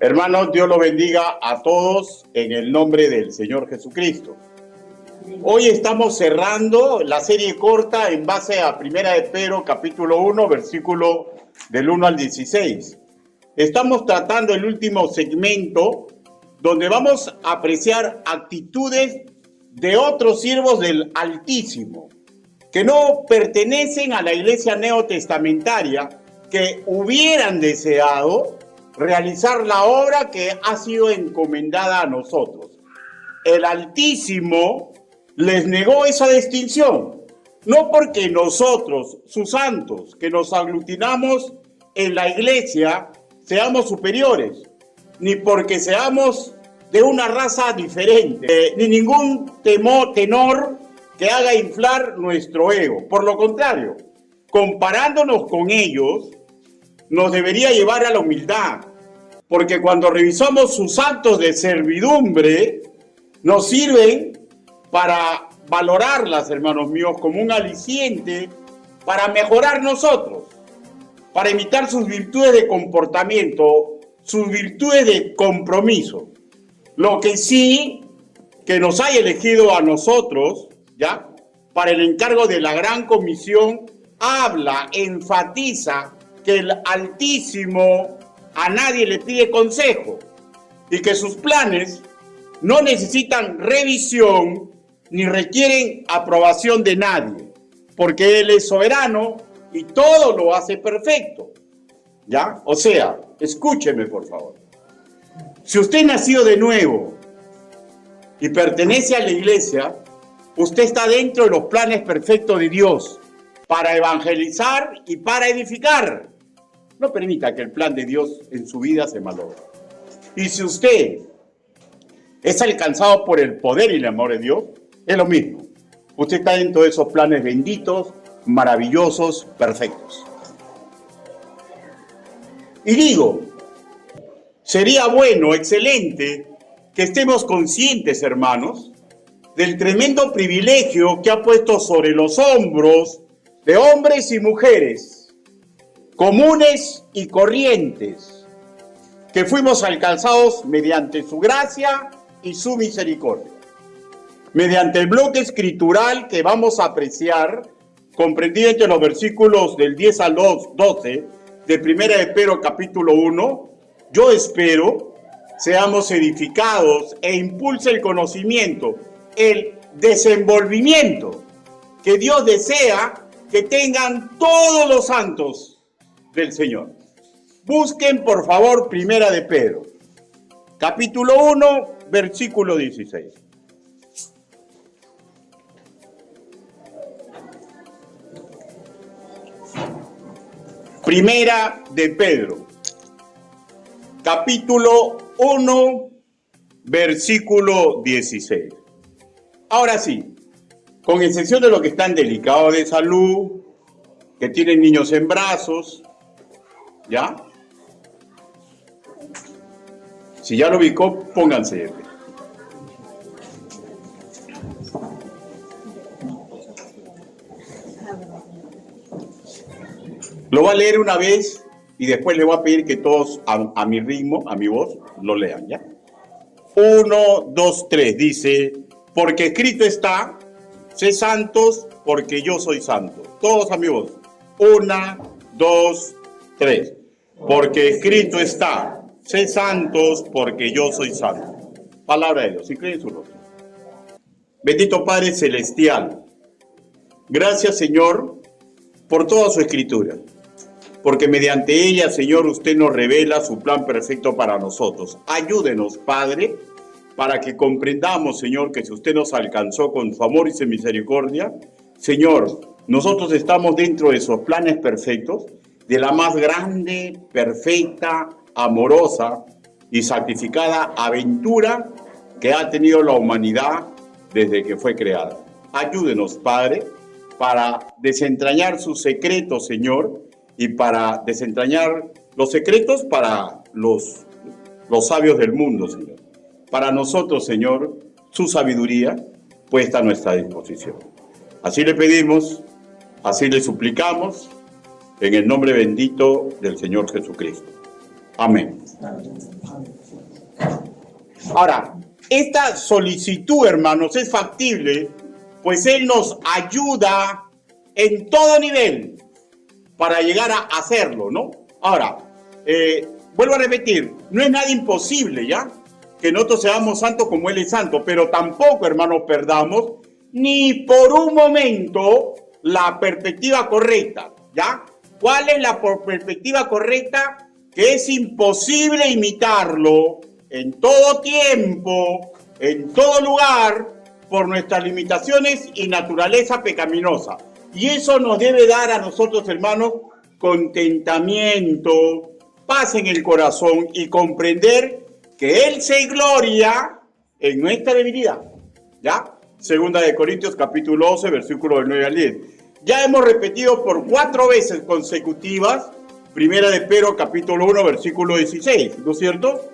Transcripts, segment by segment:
Hermanos, Dios los bendiga a todos en el nombre del Señor Jesucristo. Hoy estamos cerrando la serie corta en base a 1 de Pedro, capítulo 1, versículo del 1 al 16. Estamos tratando el último segmento donde vamos a apreciar actitudes de otros siervos del Altísimo que no pertenecen a la iglesia neotestamentaria, que hubieran deseado realizar la obra que ha sido encomendada a nosotros. El Altísimo les negó esa distinción, no porque nosotros, sus santos, que nos aglutinamos en la iglesia, seamos superiores, ni porque seamos de una raza diferente, ni ningún tenor que haga inflar nuestro ego. Por lo contrario, comparándonos con ellos, nos debería llevar a la humildad, porque cuando revisamos sus actos de servidumbre, nos sirven para valorarlas, hermanos míos, como un aliciente para mejorar nosotros, para imitar sus virtudes de comportamiento, sus virtudes de compromiso. Lo que sí, que nos haya elegido a nosotros, ¿ya?, para el encargo de la gran comisión, habla, enfatiza que el Altísimo a nadie le pide consejo y que sus planes no necesitan revisión ni requieren aprobación de nadie, porque Él es soberano y todo lo hace perfecto, ¿ya? O sea, escúcheme por favor. Si usted nació de nuevo y pertenece a la iglesia, usted está dentro de los planes perfectos de Dios para evangelizar y para edificar. No permita que el plan de Dios en su vida se malogre. Y si usted es alcanzado por el poder y el amor de Dios, es lo mismo. Usted está dentro de esos planes benditos, maravillosos, perfectos. Y digo, sería bueno, excelente, que estemos conscientes, hermanos, del tremendo privilegio que ha puesto sobre los hombros de hombres y mujeres comunes y corrientes, que fuimos alcanzados mediante su gracia y su misericordia. Mediante el bloque escritural que vamos a apreciar, comprendido entre los versículos del 10 al 12 de 1 de Pedro capítulo 1, yo espero seamos edificados e impulse el conocimiento, el desenvolvimiento que Dios desea que tengan todos los santos del Señor. Busquen por favor 1 de Pedro, capítulo 1, versículo 16. Primera de Pedro, capítulo 1, versículo 16. Ahora sí, con excepción de los que están delicados de salud, que tienen niños en brazos, ¿ya? Si ya lo ubicó, pónganse. Lo voy a leer una vez y después le voy a pedir que todos a mi ritmo, a mi voz, lo lean, ¿ya? 1, 2, 3, dice, porque escrito está, sé santos porque yo soy santo. Todos a mi voz. 1, 2, 3. Porque escrito está, sé santos porque yo soy santo. Palabra de Dios, inclinen su rostro. Bendito Padre Celestial, gracias Señor por toda su escritura, porque mediante ella, Señor, usted nos revela su plan perfecto para nosotros. Ayúdenos, Padre, para que comprendamos, Señor, que si usted nos alcanzó con su amor y su misericordia, Señor, nosotros estamos dentro de esos planes perfectos, de la más grande, perfecta, amorosa y sacrificada aventura que ha tenido la humanidad desde que fue creada. Ayúdenos, Padre, para desentrañar sus secretos, Señor, y para desentrañar los secretos para los sabios del mundo, Señor. Para nosotros, Señor, su sabiduría puesta a nuestra disposición. Así le pedimos, así le suplicamos, en el nombre bendito del Señor Jesucristo. Amén. Ahora, esta solicitud, hermanos, es factible, pues Él nos ayuda en todo nivel para llegar a hacerlo, ¿no? Ahora, vuelvo a repetir, no es nada imposible, ¿ya? Que nosotros seamos santos como Él es santo, pero tampoco, hermanos, perdamos ni por un momento la perspectiva correcta, ¿ya? ¿Cuál es la perspectiva correcta? Que es imposible imitarlo en todo tiempo, en todo lugar, por nuestras limitaciones y naturaleza pecaminosa. Y eso nos debe dar a nosotros, hermanos, contentamiento, paz en el corazón y comprender que Él se gloria en nuestra debilidad. ¿Ya? Segunda de Corintios capítulo 11, versículos del 9 al 10. Ya hemos repetido por 4 veces consecutivas, Primera de Pedro capítulo 1, versículo 16, ¿no es cierto?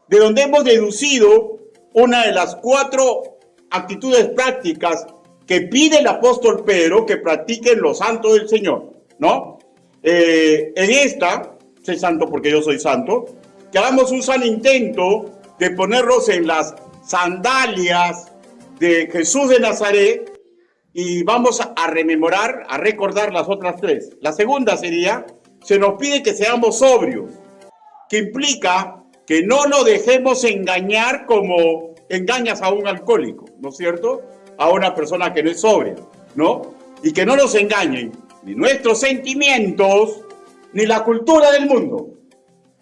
De donde hemos deducido una de las 4 actitudes prácticas que pide el apóstol Pedro que practiquen los santos del Señor, ¿no? En esta, sé santo porque yo soy santo, que hagamos un sano intento de ponernos en las sandalias de Jesús de Nazaret y vamos a rememorar, a recordar las otras 3. La segunda sería, se nos pide que seamos sobrios, que implica que no nos dejemos engañar como engañas a un alcohólico, ¿no es cierto? A una persona que no es sobria, ¿no? Y que no nos engañen ni nuestros sentimientos, ni la cultura del mundo.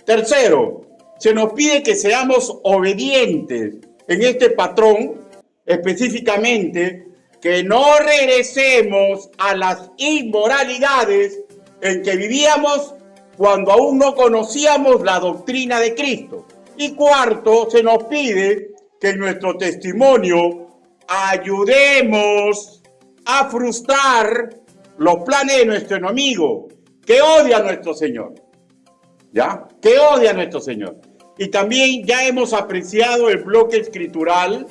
Tercero, se nos pide que seamos obedientes en este patrón, específicamente, que no regresemos a las inmoralidades en que vivíamos cuando aún no conocíamos la doctrina de Cristo. Y cuarto, se nos pide que en nuestro testimonio ayudemos a frustrar los planes de nuestro enemigo, que odia a nuestro Señor. ¿Ya? Que odia a nuestro Señor. Y también ya hemos apreciado el bloque escritural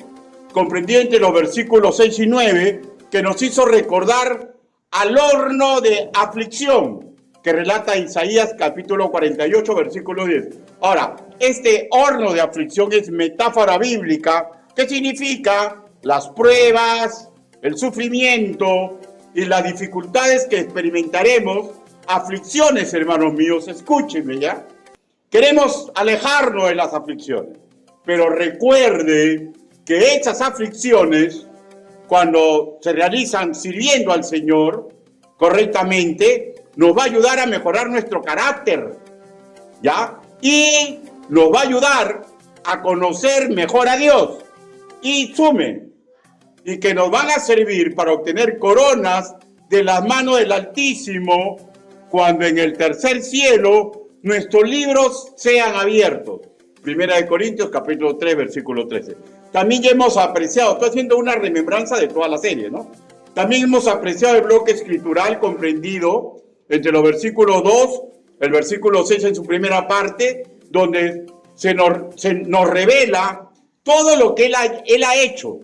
comprendido entre los versículos 6 y 9, que nos hizo recordar al horno de aflicción que relata Isaías capítulo 48, versículo 10. Ahora, este horno de aflicción es metáfora bíblica que significa las pruebas, el sufrimiento y las dificultades que experimentaremos, aflicciones, hermanos míos, escúchenme ya. Queremos alejarnos de las aflicciones, pero recuerde que esas aflicciones, cuando se realizan sirviendo al Señor correctamente, nos va a ayudar a mejorar nuestro carácter, ¿ya? Y nos va a ayudar a conocer mejor a Dios. Y y que nos van a servir para obtener coronas de las manos del Altísimo cuando en el tercer cielo nuestros libros sean abiertos. Primera de Corintios capítulo 3, versículo 13. También ya hemos apreciado, estoy haciendo una remembranza de toda la serie, ¿no? También hemos apreciado el bloque escritural comprendido entre los versículos 2, el versículo 6 en su primera parte, donde se nos revela todo lo que Él ha hecho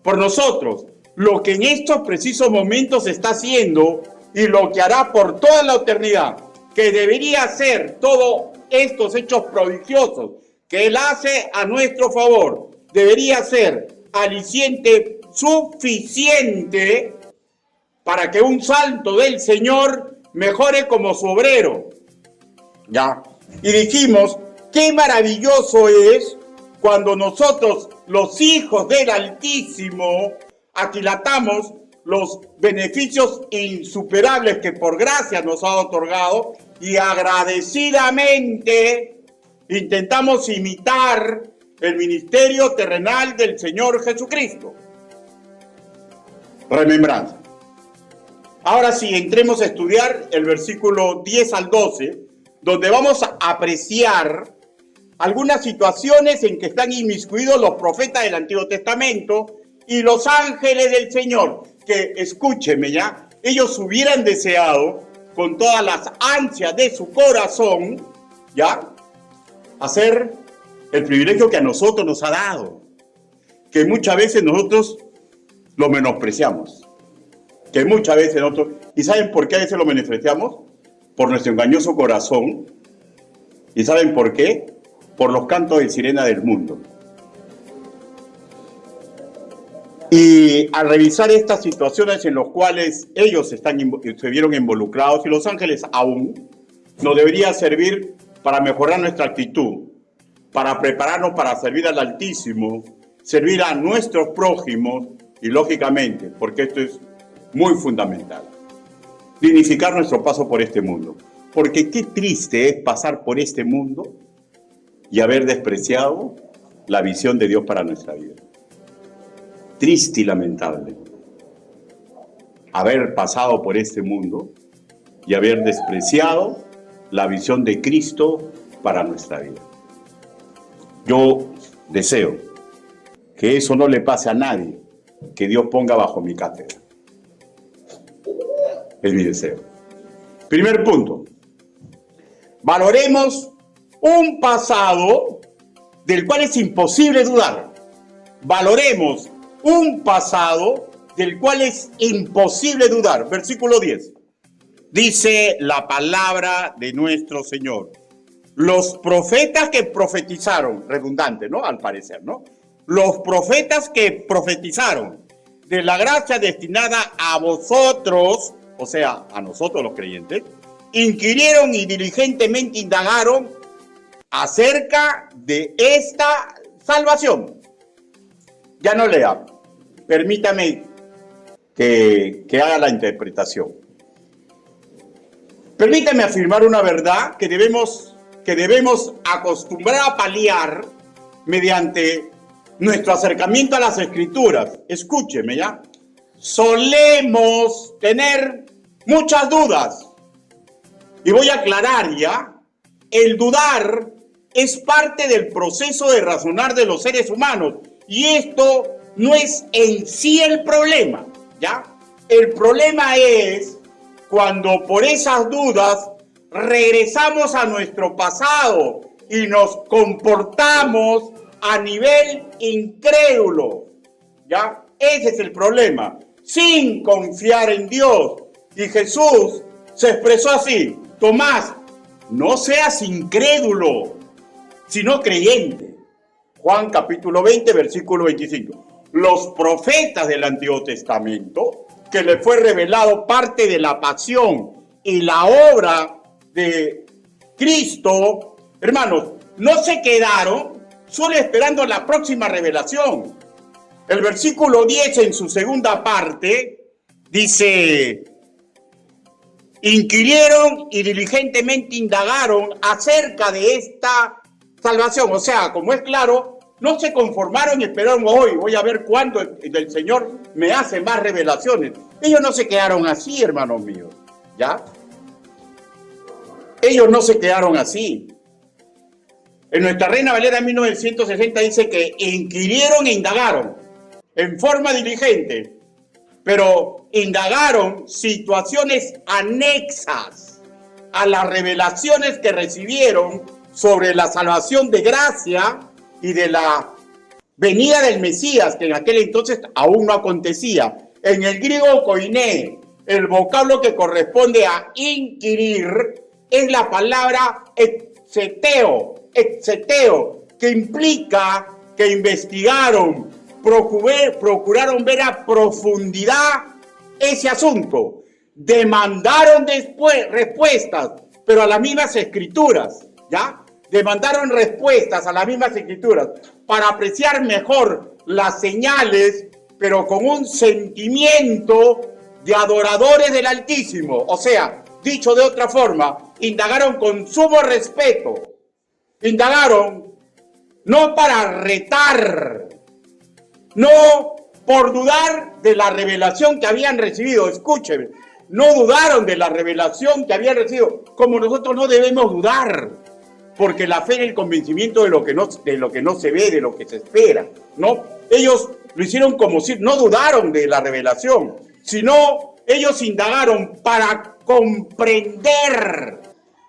por nosotros, lo que en estos precisos momentos está haciendo y lo que hará por toda la eternidad, que debería ser todos estos hechos prodigiosos que Él hace a nuestro favor, debería ser aliciente suficiente para que un santo del Señor mejore como su obrero. ¿Ya? Y dijimos, qué maravilloso es cuando nosotros, los hijos del Altísimo, aquilatamos los beneficios insuperables que por gracia nos ha otorgado y agradecidamente intentamos imitar el ministerio terrenal del Señor Jesucristo. Remembranza. Ahora sí, entremos a estudiar el versículo 10 al 12, donde vamos a apreciar algunas situaciones en que están inmiscuidos los profetas del Antiguo Testamento y los ángeles del Señor, que, escúcheme ya, ellos hubieran deseado con todas las ansias de su corazón, ya, hacer el privilegio que a nosotros nos ha dado, que muchas veces nosotros lo menospreciamos, ¿y saben por qué a veces lo menospreciamos? Por nuestro engañoso corazón, ¿Y saben por qué? Por los cantos de sirena del mundo. Y al revisar estas situaciones en las cuales ellos se vieron involucrados, y los ángeles aún, nos debería servir para mejorar nuestra actitud, para prepararnos para servir al Altísimo, servir a nuestros prójimos y, lógicamente, porque esto es muy fundamental, dignificar nuestro paso por este mundo. Porque qué triste es pasar por este mundo y haber despreciado la visión de Dios para nuestra vida. Triste y lamentable haber pasado por este mundo y haber despreciado la visión de Cristo para nuestra vida. Yo deseo que eso no le pase a nadie que Dios ponga bajo mi cátedra. Es mi deseo. Primer punto. Valoremos un pasado del cual es imposible dudar. Valoremos un pasado del cual es imposible dudar. Versículo 10. Dice la palabra de nuestro Señor. Los profetas que profetizaron, redundante, ¿no? Al parecer, ¿no? Los profetas que profetizaron de la gracia destinada a vosotros, o sea, a nosotros los creyentes, inquirieron y diligentemente indagaron acerca de esta salvación. Ya no lea, permítame que haga la interpretación. Permítame afirmar una verdad que debemos acostumbrar a paliar mediante nuestro acercamiento a las Escrituras. Escúcheme, ¿ya? Solemos tener muchas dudas. Y voy a aclarar, ¿ya? El dudar es parte del proceso de razonar de los seres humanos. Y esto no es en sí el problema, ¿ya? El problema es cuando por esas dudas regresamos a nuestro pasado y nos comportamos a nivel incrédulo, ¿ya? Ese es el problema, sin confiar en Dios. Y Jesús se expresó así: Tomás, no seas incrédulo, sino creyente. Juan capítulo 20, versículo 25. Los profetas del Antiguo Testamento, que les fue revelado parte de la pasión y la obra de Cristo, hermanos, no se quedaron solo esperando la próxima revelación. El versículo 10 en su segunda parte dice: inquirieron y diligentemente indagaron acerca de esta salvación. O sea, como es claro, no se conformaron y esperaron: hoy voy a ver cuándo el Señor me hace más revelaciones. Ellos no se quedaron así, hermanos míos, ¿ya? Ellos no se quedaron así. En nuestra Reina Valera 1960 dice que inquirieron e indagaron en forma diligente, pero indagaron situaciones anexas a las revelaciones que recibieron sobre la salvación de gracia y de la venida del Mesías, que en aquel entonces aún no acontecía. En el griego koiné, el vocablo que corresponde a inquirir es la palabra exeteo, que implica que investigaron, procuraron ver a profundidad ese asunto, demandaron después respuestas, pero a las mismas escrituras, ¿ya? Demandaron respuestas a las mismas escrituras para apreciar mejor las señales, pero con un sentimiento de adoradores del Altísimo. O sea, dicho de otra forma, indagaron con sumo respeto, indagaron no para retar, no por dudar de la revelación que habían recibido. Escúcheme, no dudaron de la revelación que habían recibido, como nosotros no debemos dudar, porque la fe es el convencimiento de lo que no se ve, de lo que se espera, ¿no? Ellos lo hicieron como si no dudaron de la revelación, sino ellos indagaron para comprender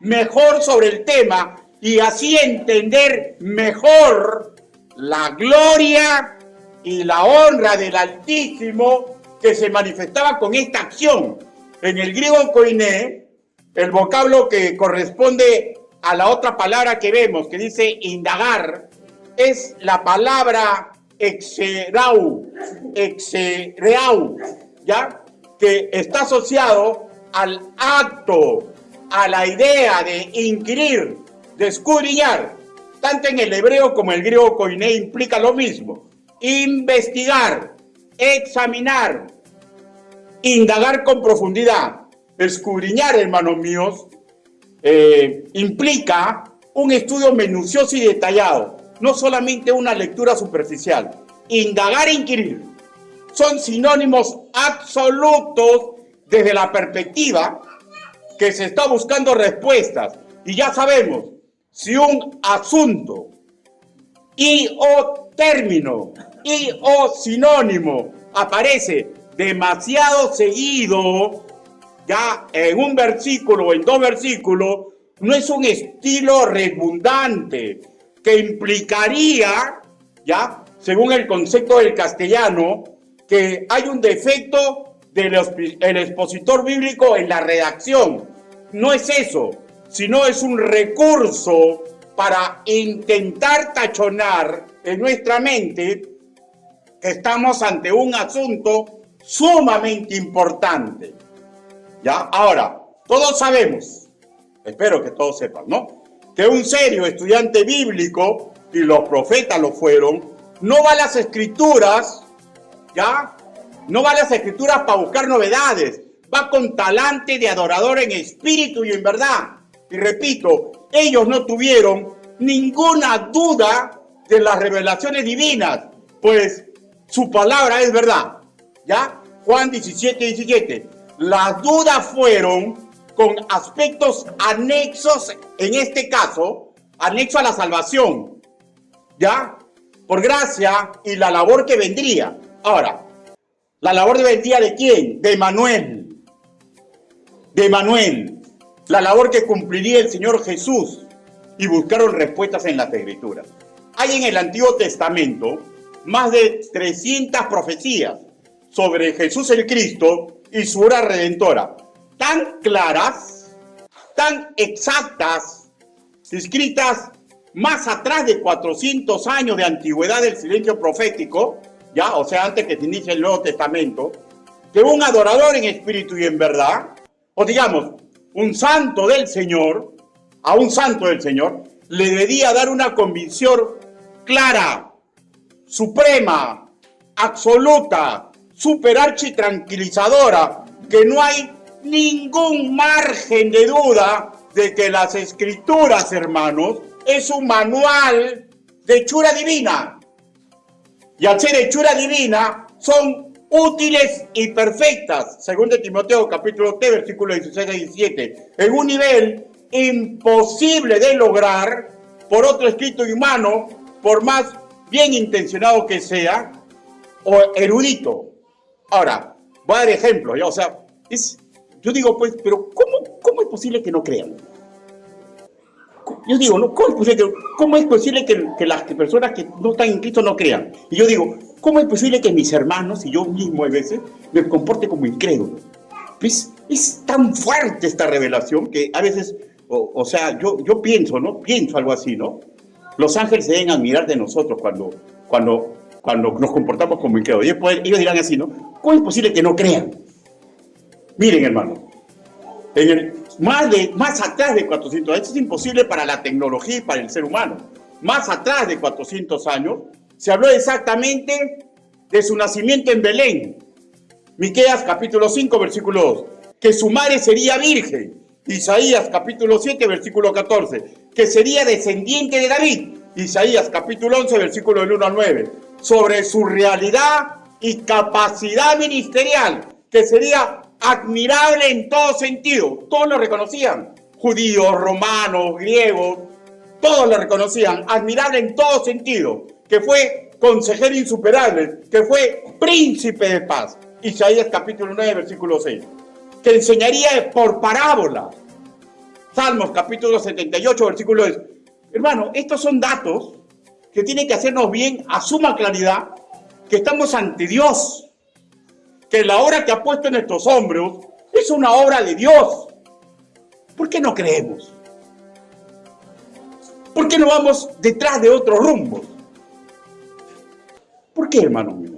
mejor sobre el tema y así entender mejor la gloria y la honra del Altísimo que se manifestaba con esta acción. En el griego koiné, el vocablo que corresponde a la otra palabra que vemos, que dice indagar, es la palabra exerau, ¿ya? Que está asociado al acto, a la idea de inquirir, de escudriñar. Tanto en el hebreo como en el griego koiné implica lo mismo. Investigar, examinar, indagar con profundidad. Escudriñar, hermanos míos, implica un estudio minucioso y detallado, no solamente una lectura superficial. Indagar e inquirir son sinónimos absolutos desde la perspectiva que se está buscando respuestas. Y ya sabemos, si un asunto y o término y o sinónimo aparece demasiado seguido, ya en un versículo o en dos versículos, no es un estilo redundante que implicaría, ya, según el concepto del castellano, que hay un defecto del expositor bíblico en la redacción. No es eso, sino es un recurso para intentar tachonar en nuestra mente que estamos ante un asunto sumamente importante. ¿Ya? Ahora, todos sabemos, espero que todos sepan, ¿no?, que un serio estudiante bíblico, y los profetas lo fueron, no va a las escrituras, ¿ya? No va a las escrituras para buscar novedades, va con talante de adorador en espíritu y en verdad. Y repito, ellos no tuvieron ninguna duda de las revelaciones divinas, pues su palabra es verdad, ¿ya? Juan 17:17. Las dudas fueron con aspectos anexos, en este caso, anexo a la salvación, ¿ya? Por gracia y la labor que vendría. Ahora, ¿la labor vendría de quién? De Manuel. De Manuel. La labor que cumpliría el Señor Jesús. Y buscaron respuestas en las Escrituras. Hay en el Antiguo Testamento más de 300 profecías sobre Jesús el Cristo y su obra redentora, tan claras, tan exactas, escritas más atrás de 400 años de antigüedad del silencio profético, ya, o sea, antes que se inicie el Nuevo Testamento, que un adorador en espíritu y en verdad, o digamos, un santo del Señor, a un santo del Señor, le debía dar una convicción clara, suprema, absoluta, superarchitranquilizadora, que no hay ningún margen de duda de que las Escrituras, hermanos, es un manual de hechura divina. Y al ser hechura divina, son útiles y perfectas, según de Timoteo capítulo 3, versículos 16 y 17, en un nivel imposible de lograr por otro escrito humano, por más bien intencionado que sea, o erudito. Ahora, voy a dar ejemplos, ¿ya? O sea, yo digo, pues, pero ¿cómo es posible que no crean? Yo digo, ¿no? ¿Cómo es posible que las personas que no están en Cristo no crean? Y yo digo, ¿cómo es posible que mis hermanos y yo mismo a veces me comporte como incrédulo? Pues es tan fuerte esta revelación que a veces, o sea, yo pienso, ¿no? Pienso algo así, ¿no? Los ángeles se deben admirar de nosotros cuando nos comportamos como incrédulos. Y después ellos dirán así, ¿no? ¿Cómo es posible que no crean? Miren, hermano, más atrás de 400 años, esto es imposible para la tecnología y para el ser humano. Más atrás de 400 años, se habló exactamente de su nacimiento en Belén. Miqueas capítulo 5, versículo 2, que su madre sería virgen. Isaías capítulo 7, versículo 14, que sería descendiente de David. Isaías capítulo 11, versículo del 1 al 9, sobre su realidad y capacidad ministerial, que sería admirable en todo sentido. Todos lo reconocían, judíos, romanos, griegos, todos lo reconocían, admirable en todo sentido, que fue consejero insuperable, que fue príncipe de paz. Isaías capítulo 9, versículo 6, que enseñaría por parábola. Salmos capítulo 78, versículo 10. Hermano, estos son datos que tienen que hacernos bien a suma claridad que estamos ante Dios, que la obra que ha puesto en nuestros hombros es una obra de Dios. ¿Por qué no creemos? ¿Por qué no vamos detrás de otros rumbos? ¿Por qué, hermano mío?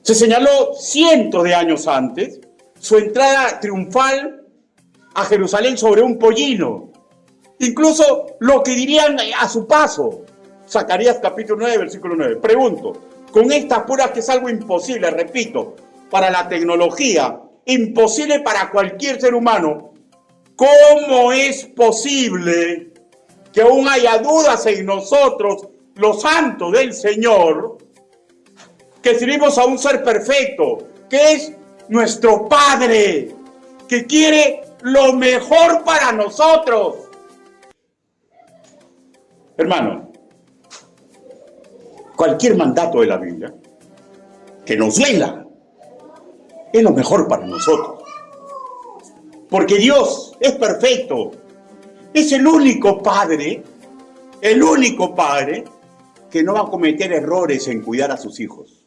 Se señaló cientos de años antes su entrada triunfal a Jerusalén sobre un pollino. Incluso lo que dirían a su paso. Zacarías capítulo 9, versículo 9. Pregunto, con estas pruebas que es algo imposible, repito, para la tecnología, imposible para cualquier ser humano, ¿cómo es posible que aún haya dudas en nosotros, los santos del Señor, que servimos a un ser perfecto, que es nuestro Padre, que quiere lo mejor para nosotros? Hermano, cualquier mandato de la Biblia que nos duela es lo mejor para nosotros. Porque Dios es perfecto. Es el único Padre que no va a cometer errores en cuidar a sus hijos.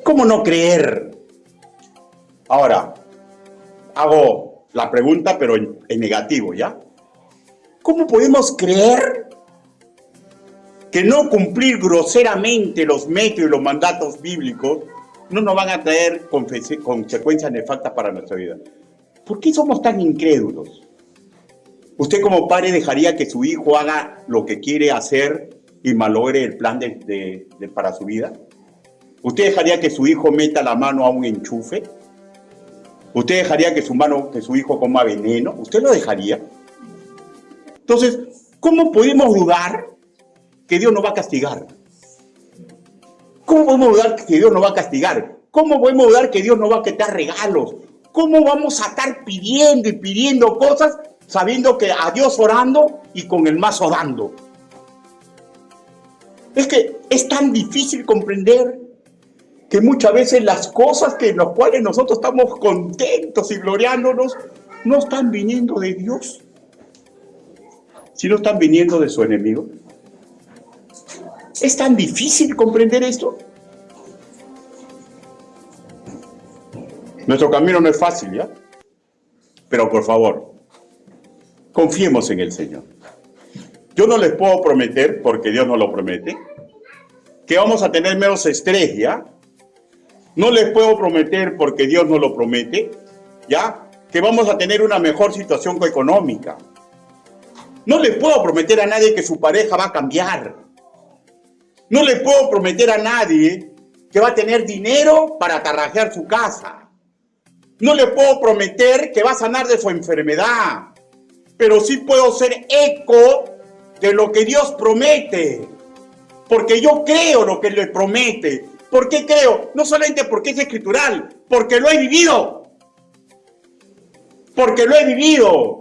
¿Cómo no creer? Ahora, hago la pregunta, pero en negativo, ¿ya? ¿Cómo podemos creer que no cumplir groseramente los métodos y los mandatos bíblicos no nos van a traer consecuencias nefastas para nuestra vida? ¿Por qué somos tan incrédulos? ¿Usted como padre dejaría que su hijo haga lo que quiere hacer y malogre el plan para su vida? ¿Usted dejaría que su hijo meta la mano a un enchufe? ¿Usted dejaría que su hijo coma veneno? ¿Usted lo dejaría? Entonces, ¿cómo podemos dudar que Dios nos va a castigar? ¿Cómo podemos dudar que Dios nos va a castigar? ¿Cómo podemos dudar que Dios nos va a quitar regalos? ¿Cómo vamos a estar pidiendo y pidiendo cosas sabiendo que a Dios orando y con el mazo dando? Es que es tan difícil comprender que muchas veces las cosas en las cuales nosotros estamos contentos y gloriándonos no están viniendo de Dios, sino están viniendo de su enemigo. ¿Es tan difícil comprender esto? Nuestro camino no es fácil, ¿ya? Pero por favor, confiemos en el Señor. Yo no les puedo prometer, porque Dios no lo promete, que vamos a tener menos estrés, ¿ya? No les puedo prometer, porque Dios no lo promete, ¿ya? Que vamos a tener una mejor situación económica. No le puedo prometer a nadie que su pareja va a cambiar. No le puedo prometer a nadie que va a tener dinero para atarrajear su casa. No le puedo prometer que va a sanar de su enfermedad. Pero sí puedo ser eco de lo que Dios promete. Porque yo creo lo que le promete. ¿Por qué creo? No solamente porque es escritural, porque lo he vivido. Porque lo he vivido.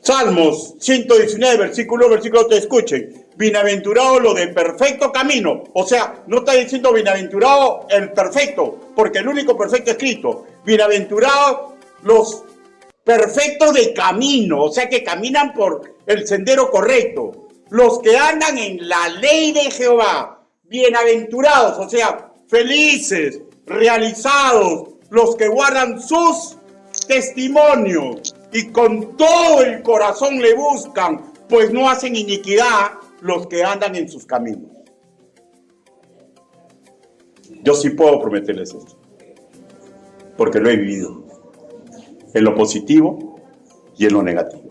Salmos 119, versículo 3, escuchen. Bienaventurado lo de perfecto camino. O sea, no está diciendo bienaventurado el perfecto, porque el único perfecto es Cristo. Bienaventurado los perfectos de camino, o sea, que caminan por el sendero correcto. Los que andan en la ley de Jehová. Bienaventurados, o sea, felices, realizados, los que guardan sus testimonios y con todo el corazón le buscan, pues no hacen iniquidad los que andan en sus caminos. Yo sí puedo prometerles esto, porque lo he vivido, en lo positivo y en lo negativo.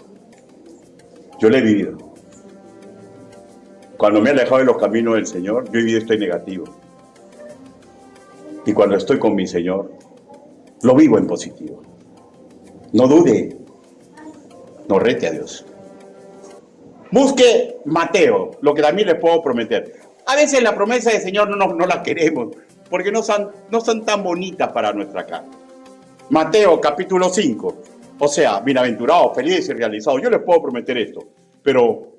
Yo lo he vivido. Cuando me he alejado de los caminos del Señor, yo he vivido esto en negativo. Y cuando estoy con mi Señor, lo vivo en positivo. No dude, no rete a Dios. Busque Mateo, lo que también les puedo prometer. A veces la promesa del Señor no la queremos, porque no son tan bonitas para nuestra carne. Mateo capítulo 5, o sea, bienaventurados, felices y realizados. Yo les puedo prometer esto, pero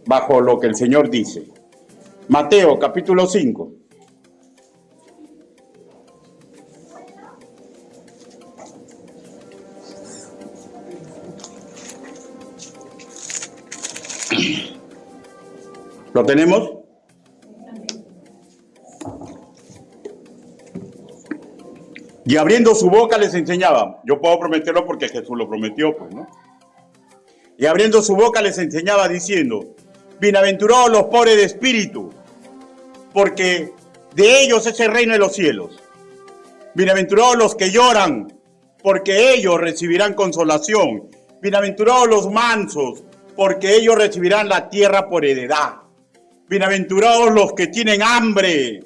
bajo lo que el Señor dice. Mateo capítulo 5. ¿Lo tenemos? Y abriendo su boca les enseñaba. Yo puedo prometerlo porque Jesús lo prometió, pues, ¿no? Y abriendo su boca les enseñaba diciendo: bienaventurados los pobres de espíritu, porque de ellos es el reino de los cielos. Bienaventurados los que lloran, porque ellos recibirán consolación. Bienaventurados los mansos, porque ellos recibirán la tierra por heredad. Bienaventurados los que tienen hambre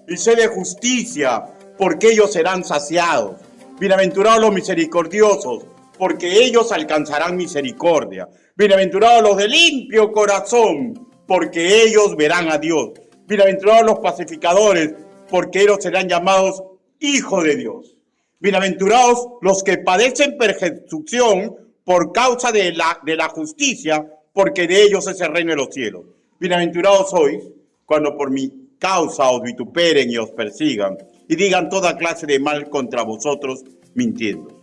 y sed de justicia, porque ellos serán saciados. Bienaventurados los misericordiosos, porque ellos alcanzarán misericordia. Bienaventurados los de limpio corazón, porque ellos verán a Dios. Bienaventurados los pacificadores, porque ellos serán llamados hijos de Dios. Bienaventurados los que padecen persecución por causa de la justicia, porque de ellos es el reino de los cielos. Bienaventurados sois cuando por mi causa os vituperen y os persigan, y digan toda clase de mal contra vosotros, mintiendo.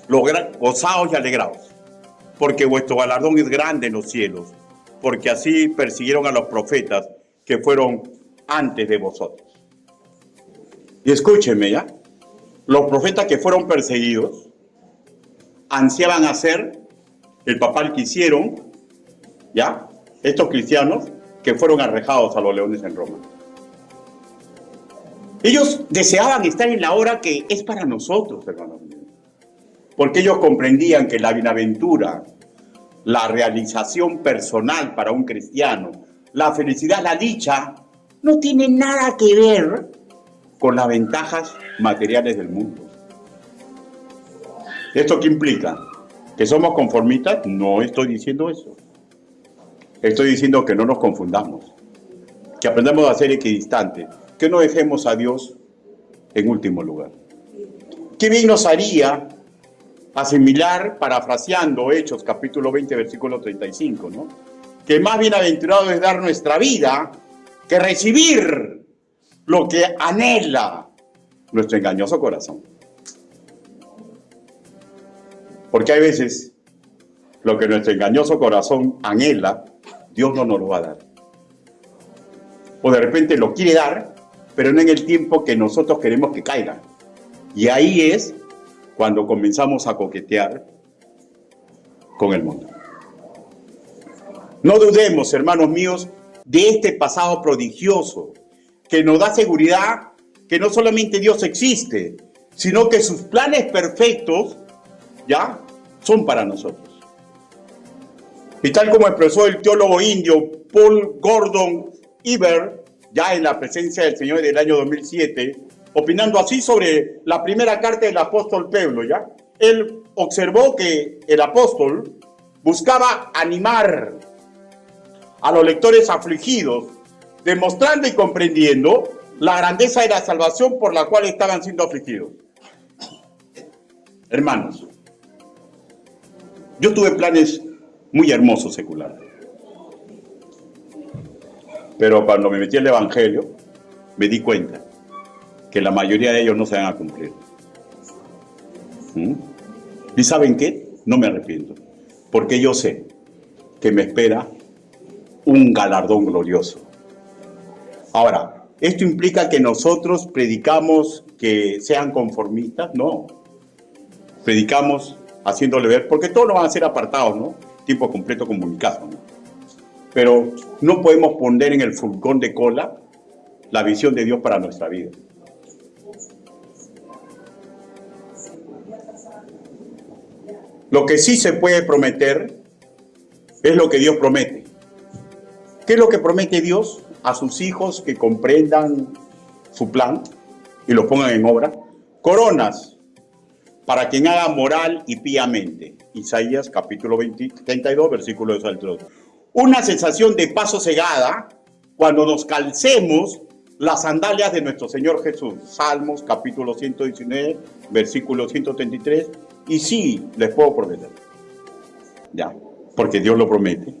Gozaos y alegraos, porque vuestro galardón es grande en los cielos, porque así persiguieron a los profetas que fueron antes de vosotros. Y escúchenme, ¿ya? Los profetas que fueron perseguidos ansiaban hacer el papel que hicieron, ¿ya? Estos cristianos que fueron arrojados a los leones en Roma. Ellos deseaban estar en la hora que es para nosotros, hermanos míos, porque ellos comprendían que la bienaventura, la realización personal para un cristiano, la felicidad, la dicha, no tiene nada que ver con las ventajas materiales del mundo. ¿Esto qué implica? ¿Que somos conformistas? No estoy diciendo eso. Estoy diciendo que no nos confundamos, que aprendamos a ser equidistantes, que no dejemos a Dios en último lugar. Qué bien nos haría asimilar, parafraseando Hechos capítulo 20, versículo 35, ¿no? Que más bienaventurado es dar nuestra vida que recibir lo que anhela nuestro engañoso corazón. Porque hay veces lo que nuestro engañoso corazón anhela, Dios no nos lo va a dar. O de repente lo quiere dar, pero no en el tiempo que nosotros queremos que caiga. Y ahí es cuando comenzamos a coquetear con el mundo. No dudemos, hermanos míos, de este pasado prodigioso que nos da seguridad que no solamente Dios existe, sino que sus planes perfectos ya son para nosotros. Y tal como expresó el teólogo indio Paul Gordon Hibbert, ya en la presencia del Señor del año 2007, opinando así sobre la primera carta del apóstol Pablo, ¿ya? Él observó que el apóstol buscaba animar a los lectores afligidos, demostrando y comprendiendo la grandeza de la salvación por la cual estaban siendo afligidos. Hermanos, yo tuve planes muy hermosos seculares, pero cuando me metí en el Evangelio, me di cuenta que la mayoría de ellos no se van a cumplir. ¿Y saben qué? No me arrepiento, porque yo sé que me espera un galardón glorioso. Ahora, ¿esto implica que nosotros predicamos que sean conformistas? No. Predicamos haciéndole ver, porque todos nos van a ser apartados, ¿no? Tiempo completo como en mi caso, ¿no? Pero no podemos poner en el furgón de cola la visión de Dios para nuestra vida. Lo que sí se puede prometer es lo que Dios promete. ¿Qué es lo que promete Dios a sus hijos que comprendan su plan y lo pongan en obra? Coronas para quien haga moral y piamente. Isaías capítulo 32, versículo 2 al 3. Una sensación de paso cegada cuando nos calcemos las sandalias de nuestro Señor Jesús. Salmos capítulo 119, versículo 133. Y sí, les puedo prometer, ya, porque Dios lo promete,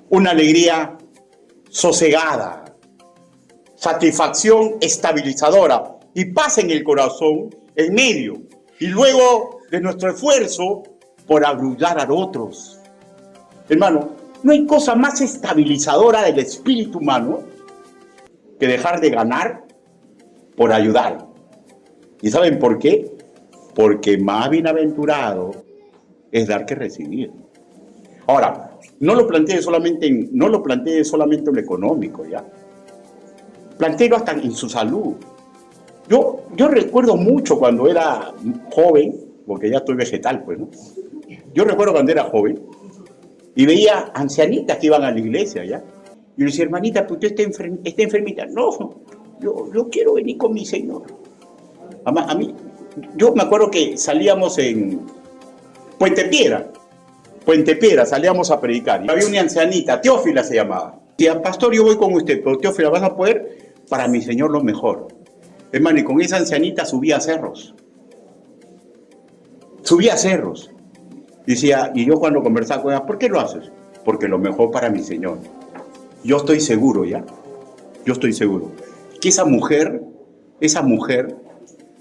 una alegría sosegada, satisfacción estabilizadora y paz en el corazón en medio y luego de nuestro esfuerzo por ayudar a otros. Hermano, no hay cosa más estabilizadora del espíritu humano que dejar de ganar por ayudar. ¿Y saben por qué? Porque más bienaventurado es dar que recibir. Ahora, no lo planteé solamente en lo económico, ¿ya? Plantéelo hasta en su salud. Yo recuerdo mucho cuando era joven, porque ya estoy vegetal, pues, ¿no? Yo recuerdo cuando era joven y veía ancianitas que iban a la iglesia, ¿ya? Y yo le decía, hermanita, pues usted está enfermita. No, yo quiero venir con mi Señor. A mí, yo me acuerdo que salíamos en Puente Piedra, salíamos a predicar. Y había una ancianita, Teófila se llamaba. Decía, pastor, yo voy con usted, pero Teófila, vas a poder, para mi Señor lo mejor. Hermano, y con esa ancianita subía a cerros. Decía, y yo cuando conversaba con ella, ¿por qué lo haces? Porque lo mejor para mi Señor. Yo estoy seguro, que esa mujer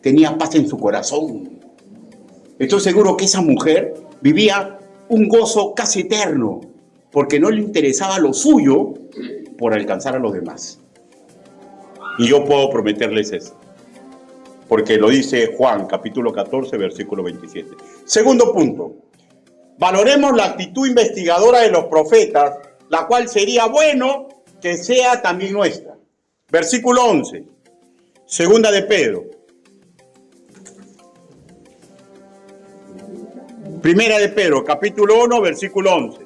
tenía paz en su corazón. Estoy seguro que esa mujer vivía un gozo casi eterno, porque no le interesaba lo suyo por alcanzar a los demás. Y yo puedo prometerles eso, porque lo dice Juan, capítulo 14, versículo 27. Segundo punto, valoremos la actitud investigadora de los profetas, la cual sería bueno que sea también nuestra. Versículo 11, segunda de Pedro. Primera de Pedro, capítulo 1, versículo 11.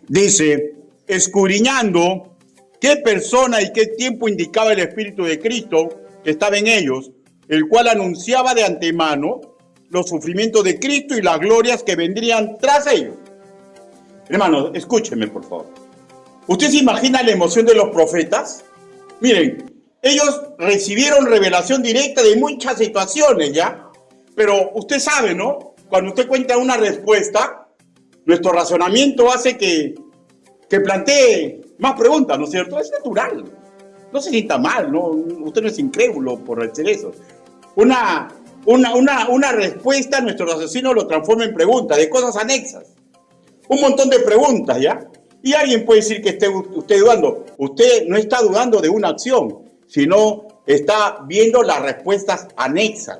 Dice, escudriñando qué persona y qué tiempo indicaba el Espíritu de Cristo que estaba en ellos, el cual anunciaba de antemano los sufrimientos de Cristo y las glorias que vendrían tras ellos. Hermanos, escúchenme por favor. ¿Usted se imagina la emoción de los profetas? Miren, ellos recibieron revelación directa de muchas situaciones, ¿ya? Pero usted sabe, ¿no? Cuando usted cuenta una respuesta, nuestro razonamiento hace que plantee más preguntas, ¿no es cierto? Es natural. No se sienta mal, ¿no? Usted no es incrédulo por hacer eso. Una respuesta, nuestro raciocinio lo transforma en preguntas, de cosas anexas. Un montón de preguntas, ¿ya? Y alguien puede decir que esté usted dudando. Usted no está dudando de una acción, sino está viendo las respuestas anexas.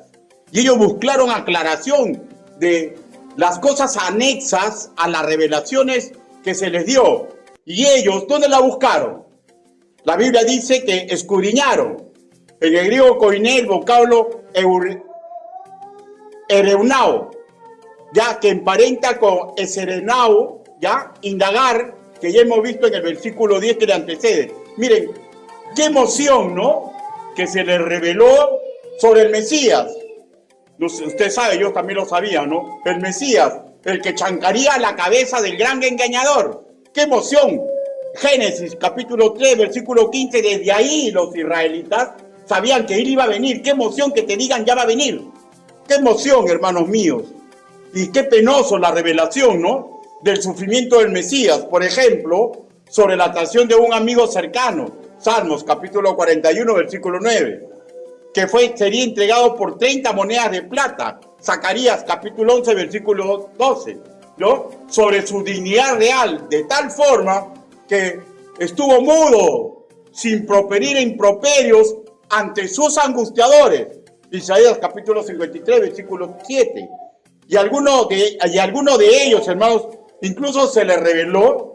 Y ellos buscaron aclaración de las cosas anexas a las revelaciones que se les dio. Y ellos, ¿dónde la buscaron? La Biblia dice que escudriñaron. En el griego koiné, el vocablo ereunao, ya que emparenta con eserenao, ya, indagar, que ya hemos visto en el versículo 10 que le antecede. Miren, qué emoción, ¿no? Que se les reveló sobre el Mesías. Usted sabe, yo también lo sabía, ¿no? El Mesías, el que chancaría la cabeza del gran engañador. ¡Qué emoción! Génesis, capítulo 3, versículo 15, desde ahí los israelitas sabían que él iba a venir. ¡Qué emoción que te digan ya va a venir! ¡Qué emoción, hermanos míos! Y qué penoso la revelación, ¿no? Del sufrimiento del Mesías. Por ejemplo, sobre la traición de un amigo cercano. Salmos, capítulo 41, versículo 9. Que sería entregado por 30 monedas de plata. Zacarías, capítulo 11, versículo 12, ¿no? Sobre su dignidad real, de tal forma que estuvo mudo, sin proferir improperios ante sus angustiadores. Isaías, capítulo 53, versículo 7. Y alguno de ellos, hermanos, incluso se les reveló,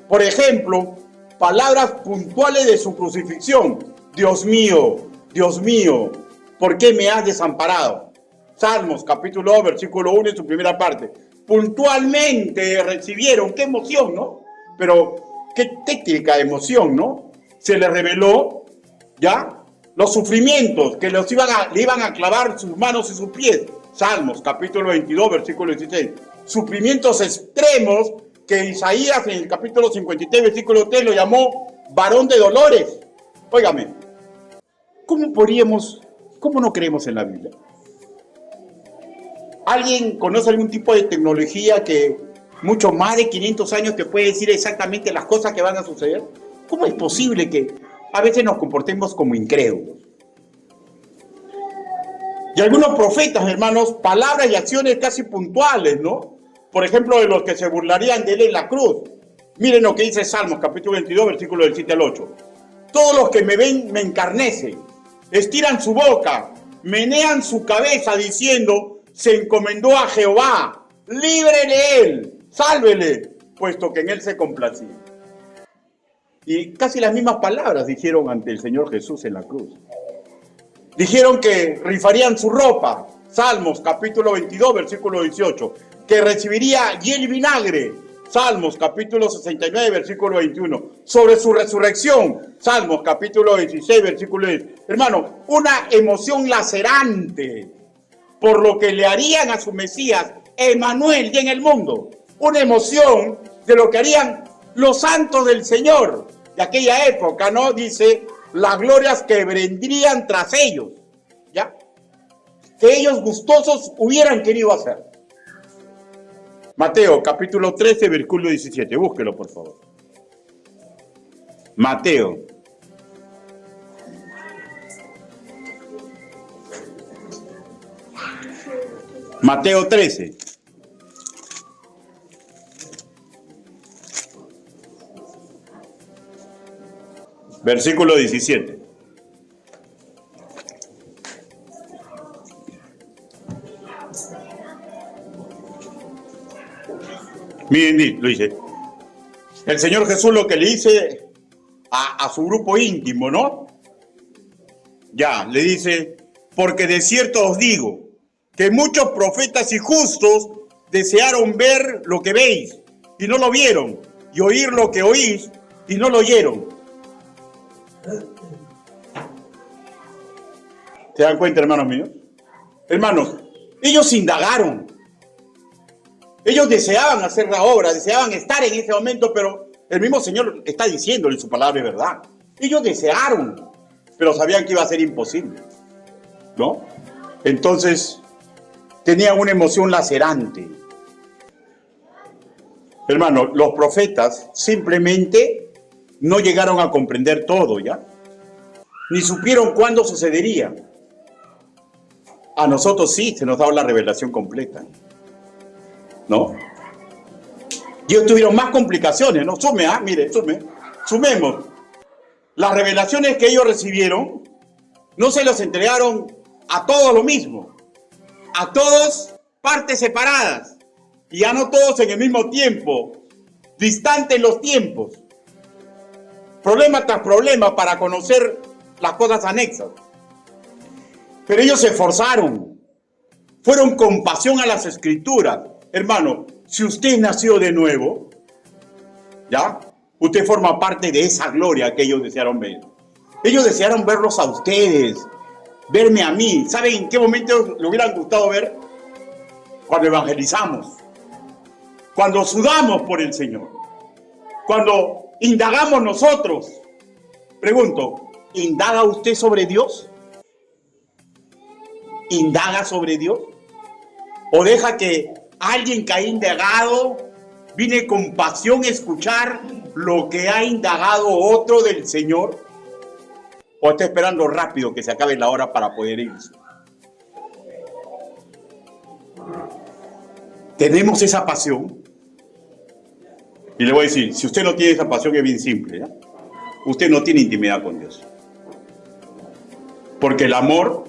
por ejemplo, palabras puntuales de su crucifixión. Dios mío, ¿por qué me has desamparado? Salmos, capítulo 2, versículo 1 en su primera parte. Puntualmente recibieron, qué emoción, ¿no? Pero qué técnica de emoción, ¿no? Se les reveló, ¿ya? Los sufrimientos que le iban a clavar sus manos y sus pies. Salmos, capítulo 22, versículo 16. Sufrimientos extremos que Isaías en el capítulo 53, versículo 3 lo llamó varón de dolores. Óigame, ¿cómo no creemos en la Biblia? ¿Alguien conoce algún tipo de tecnología que mucho más de 500 años te puede decir exactamente las cosas que van a suceder? ¿Cómo es posible que a veces nos comportemos como incrédulos? Y algunos profetas, hermanos, palabras y acciones casi puntuales, ¿no? Por ejemplo, de los que se burlarían de él en la cruz. Miren lo que dice Salmos, capítulo 22, versículo del 7 al 8. Todos los que me ven me encarnecen, estiran su boca, menean su cabeza diciendo, se encomendó a Jehová, líbrele él, sálvele, puesto que en él se complacía. Y casi las mismas palabras dijeron ante el Señor Jesús en la cruz. Dijeron que rifarían su ropa, Salmos capítulo 22, versículo 18, que recibiría hiel y vinagre, Salmos capítulo 69, versículo 21, sobre su resurrección, Salmos capítulo 16, versículo 10. Hermano, una emoción lacerante por lo que le harían a su Mesías, Emmanuel, y en el mundo. Una emoción de lo que harían los santos del Señor de aquella época, ¿no? Dice, las glorias que vendrían tras ellos, ¿ya? Que ellos gustosos hubieran querido hacer. Mateo, capítulo 13, versículo 17. Búsquelo, por favor. Mateo. Mateo 13. Versículo 17. Miren, lo dice. El Señor Jesús lo que le dice a su grupo íntimo, ¿no? Ya, le dice, porque de cierto os digo, que muchos profetas y justos desearon ver lo que veis, y no lo vieron, y oír lo que oís, y no lo oyeron. ¿Se dan cuenta, hermanos míos? Hermanos, ellos indagaron. Ellos deseaban hacer la obra, deseaban estar en ese momento, pero el mismo Señor está diciéndole su palabra de verdad. Ellos desearon, pero sabían que iba a ser imposible, ¿no? Entonces, tenían una emoción lacerante. Hermano, los profetas simplemente no llegaron a comprender todo, ¿ya? Ni supieron cuándo sucedería. A nosotros sí se nos da la revelación completa, ¿no? Ellos tuvieron más complicaciones, ¿no? Sumemos. Las revelaciones que ellos recibieron, no se los entregaron a todos lo mismo. A todos partes separadas. Y ya no todos en el mismo tiempo. Distantes los tiempos. Problema tras problema para conocer las cosas anexas. Pero ellos se esforzaron. Fueron con pasión a las escrituras. Hermano, si usted nació de nuevo, ¿ya? Usted forma parte de esa gloria que ellos desearon ver. Ellos desearon verlos a ustedes, verme a mí. ¿Saben en qué momento le hubieran gustado ver? Cuando evangelizamos, cuando sudamos por el Señor, cuando indagamos nosotros. Pregunto, ¿indaga usted sobre Dios? ¿Indaga sobre Dios? ¿O deja que alguien que ha indagado viene con pasión a escuchar lo que ha indagado otro del Señor? ¿O está esperando rápido que se acabe la hora para poder irse? ¿Tenemos esa pasión? Y le voy a decir, si usted no tiene esa pasión es bien simple, ¿ya? Usted no tiene intimidad con Dios. Porque el amor,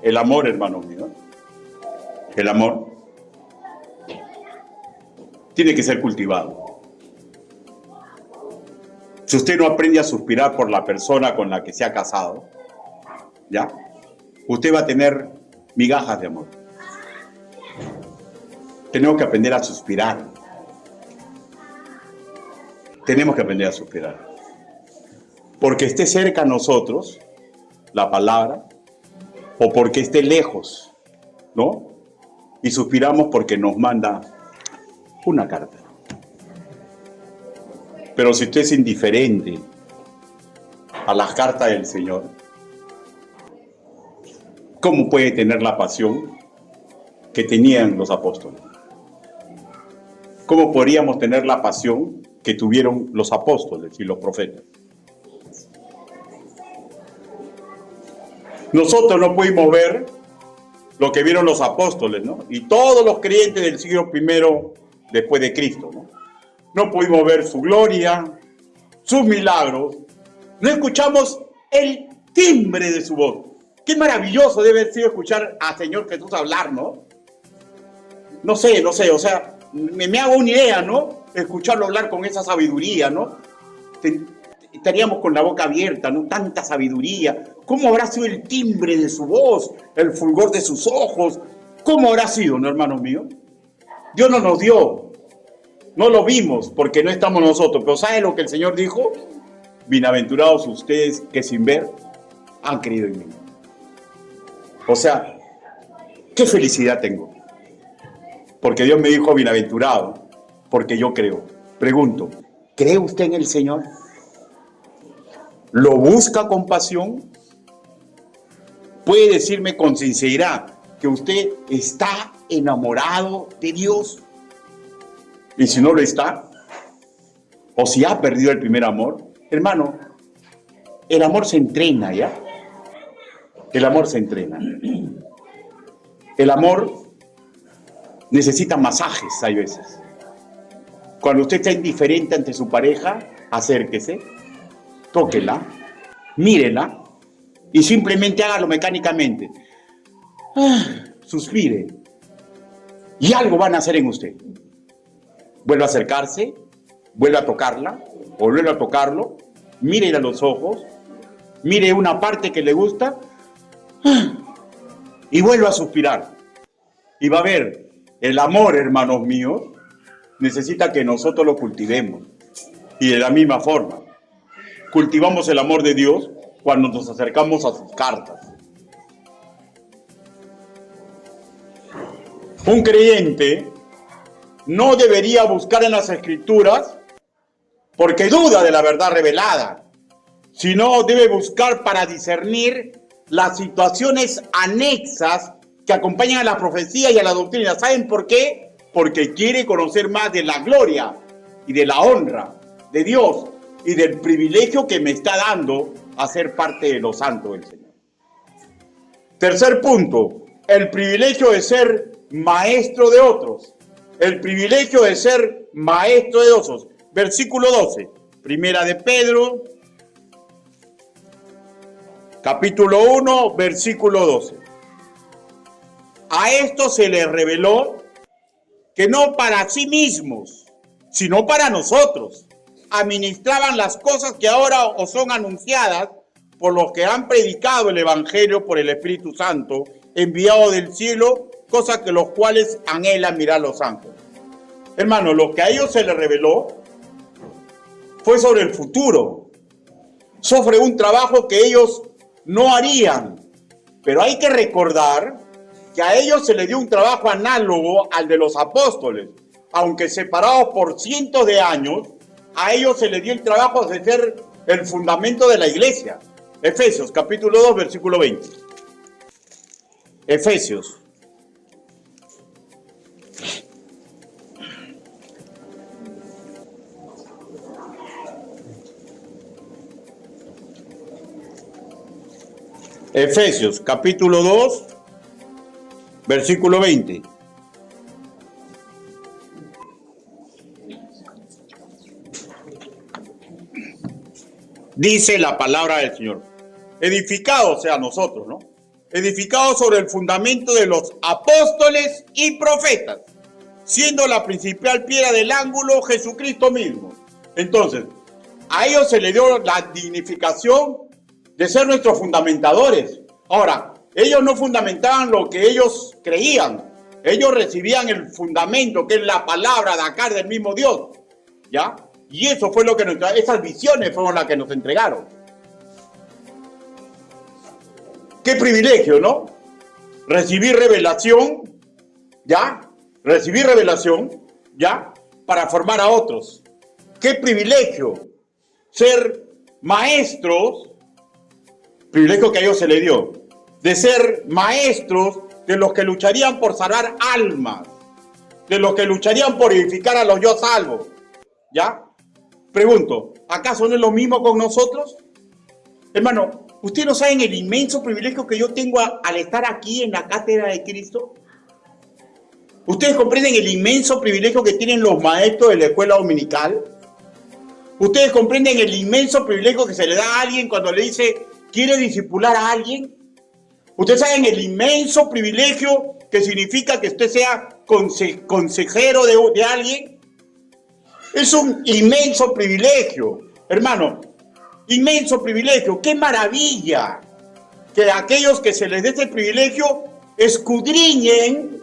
hermano mío, el amor tiene que ser cultivado. Si usted no aprende a suspirar por la persona con la que se ha casado, ¿ya? Usted va a tener migajas de amor. Tenemos que aprender a suspirar. Tenemos que aprender a suspirar. Porque esté cerca a nosotros la palabra, o porque esté lejos, ¿no? Y suspiramos porque nos manda una carta. Pero si usted es indiferente a las cartas del Señor, ¿cómo puede tener la pasión que tenían los apóstoles? ¿Cómo podríamos tener la pasión que tuvieron los apóstoles y los profetas? Nosotros no pudimos ver lo que vieron los apóstoles, ¿no? Y todos los creyentes del siglo I después de Cristo, ¿no? No pudimos ver su gloria, sus milagros, No escuchamos el timbre de su voz. Qué maravilloso debe haber sido escuchar al Señor Jesús hablar, ¿no? No sé, o sea, me hago una idea, ¿no? Escucharlo hablar con esa sabiduría, ¿no? Estaríamos con la boca abierta, ¿no? Tanta sabiduría. ¿Cómo habrá sido el timbre de su voz, el fulgor de sus ojos? ¿Cómo habrá sido, no, hermanos míos? Dios no nos dio, no lo vimos porque no estamos nosotros, pero ¿sabe lo que el Señor dijo? Bienaventurados ustedes que sin ver han creído en mí. O sea, qué felicidad tengo. Porque Dios me dijo bienaventurado, porque yo creo. Pregunto, ¿cree usted en el Señor? ¿Lo busca con pasión? ¿Puede decirme con sinceridad que usted está enamorado de Dios? Y si no lo está, o si ha perdido el primer amor, hermano, el amor se entrena, ¿ya? El amor se entrena. El amor necesita masajes, hay veces. Cuando usted está indiferente ante su pareja, acérquese, tóquela, mírela y simplemente hágalo mecánicamente. Suspire y algo van a hacer en usted. Vuelve a acercarse, vuelve a tocarla, o vuelve a tocarlo, mire a los ojos, mire una parte que le gusta y vuelve a suspirar. Y va a ver, el amor, hermanos míos, necesita que nosotros lo cultivemos. Y de la misma forma, cultivamos el amor de Dios cuando nos acercamos a sus cartas. Un creyente no debería buscar en las Escrituras porque duda de la verdad revelada, sino debe buscar para discernir las situaciones anexas que acompañan a la profecía y a la doctrina. ¿Saben por qué? Porque quiere conocer más de la gloria y de la honra de Dios y del privilegio que me está dando a ser parte de los santos del Señor. Tercer punto, el privilegio de ser maestro de otros. El privilegio de ser maestro de otros. Versículo 12, primera de Pedro, capítulo 1, versículo 12. A esto se les reveló que no para sí mismos, sino para nosotros, administraban las cosas que ahora os son anunciadas por los que han predicado el Evangelio por el Espíritu Santo, enviado del cielo, cosas que los cuales anhelan mirar los ángeles. Hermano, lo que a ellos se les reveló fue sobre el futuro, sobre un trabajo que ellos no harían. Pero hay que recordar que a ellos se les dio un trabajo análogo al de los apóstoles. Aunque separados por cientos de años, a ellos se les dio el trabajo de ser el fundamento de la iglesia. Efesios, capítulo 2, versículo 20. Efesios. Efesios, capítulo 2, versículo 20. Dice la palabra del Señor. Edificados, o sea, nosotros, ¿no? Edificados sobre el fundamento de los apóstoles y profetas, siendo la principal piedra del ángulo Jesucristo mismo. Entonces, a ellos se les dio la dignificación de ser nuestros fundamentadores. Ahora, ellos no fundamentaban lo que ellos creían. Ellos recibían el fundamento, que es la palabra de acá del mismo Dios. ¿Ya? Y eso fue lo que esas visiones fueron las que nos entregaron. Qué privilegio, ¿no? Recibir revelación, ¿ya? Recibir revelación, ¿ya? Para formar a otros. Qué privilegio ser maestros, privilegio que a ellos se le dio, de ser maestros de los que lucharían por salvar almas, de los que lucharían por edificar a los yo salvos, ¿ya? Pregunto, ¿acaso no es lo mismo con nosotros? Hermano, ¿ustedes no saben el inmenso privilegio que yo tengo al estar aquí en la cátedra de Cristo? ¿Ustedes comprenden el inmenso privilegio que tienen los maestros de la escuela dominical? ¿Ustedes comprenden el inmenso privilegio que se le da a alguien cuando le dice, ¿quiere discipular a alguien? ¿Ustedes saben el inmenso privilegio que significa que usted sea consejero de alguien? Es un inmenso privilegio, hermano, inmenso privilegio. ¡Qué maravilla! Que aquellos que se les dé ese privilegio escudriñen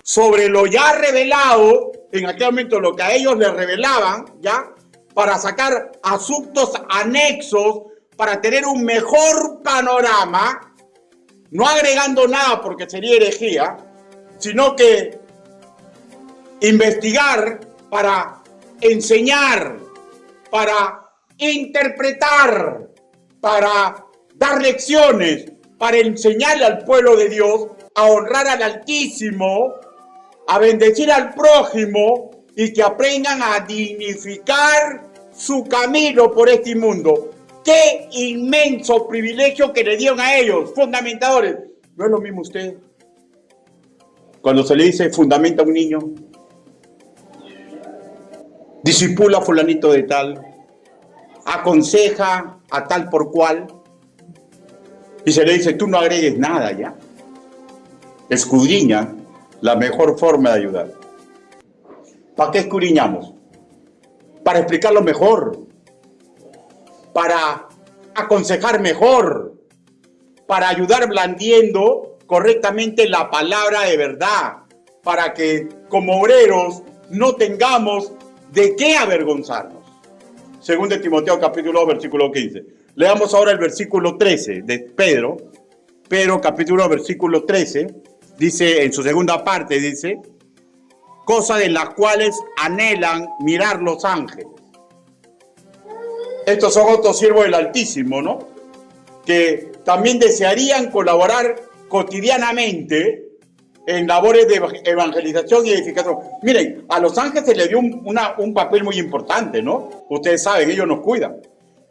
sobre lo ya revelado, en aquel momento lo que a ellos les revelaban, ¿ya? Para sacar asuntos anexos, para tener un mejor panorama, no agregando nada porque sería herejía, sino que investigar para enseñar, para interpretar, para dar lecciones, para enseñarle al pueblo de Dios a honrar al Altísimo, a bendecir al prójimo y que aprendan a dignificar su camino por este mundo. ¡Qué inmenso privilegio que le dieron a ellos, fundamentadores! ¿No es lo mismo usted? Cuando se le dice fundamenta a un niño, disipula a fulanito de tal, aconseja a tal por cual, y se le dice, tú no agregues nada ya. Escudriña la mejor forma de ayudar. ¿Para qué escudriñamos? Para explicarlo mejor, para aconsejar mejor, para ayudar blandiendo correctamente la palabra de verdad, para que como obreros no tengamos de qué avergonzarnos. Según de Timoteo capítulo 2, versículo 15. Leamos ahora el versículo 13 de Pedro. Pedro capítulo 2, versículo 13, dice en su segunda parte, dice, cosas de las cuales anhelan mirar los ángeles. Estos son otros siervos del Altísimo, ¿no? Que también desearían colaborar cotidianamente en labores de evangelización y edificación. Miren, a los ángeles se les dio un papel muy importante, ¿no? Ustedes saben, ellos nos cuidan.